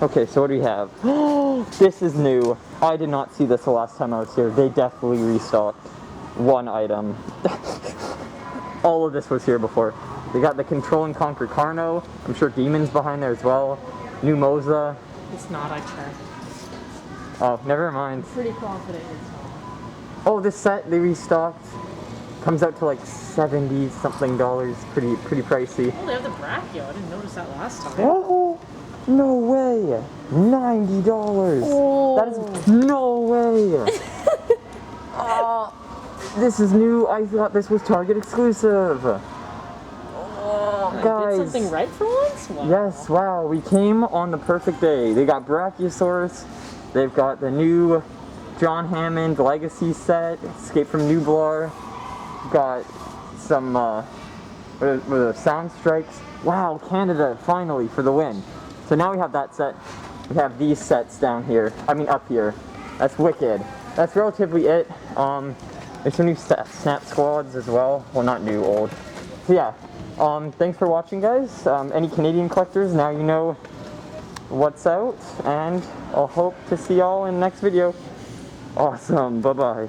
Okay, so what do we have? This is new. I did not see this the last time I was here. They definitely restocked one item. All of this was here before. They got the Control and Conquer Carno. I'm sure Demon's behind there as well. New Moza. It's not, I checked. Oh, never mind. I'm pretty confident it's not. Oh, this set they restocked. Comes out to like $70 something. Pretty pricey. Oh, they have the Brachio. I didn't notice that last time. Oh, no way. $90. Oh. That is no way. This is new. I thought this was Target exclusive. I Guys. did something right for once? Wow. Yes, wow. We came on the perfect day. They got Brachiosaurus. They've got the new John Hammond Legacy set, Escape from Nublar. Got some, what are the sound strikes? Wow, Canada, finally, for the win. So now we have that set. We have these sets down here. I mean, up here. That's wicked. That's relatively it. There's some new Snap Squads as well. Well, not new, old. So yeah, thanks for watching, guys. Any Canadian collectors, now you know what's out. And I'll hope to see y'all in the next video. Awesome, bye-bye.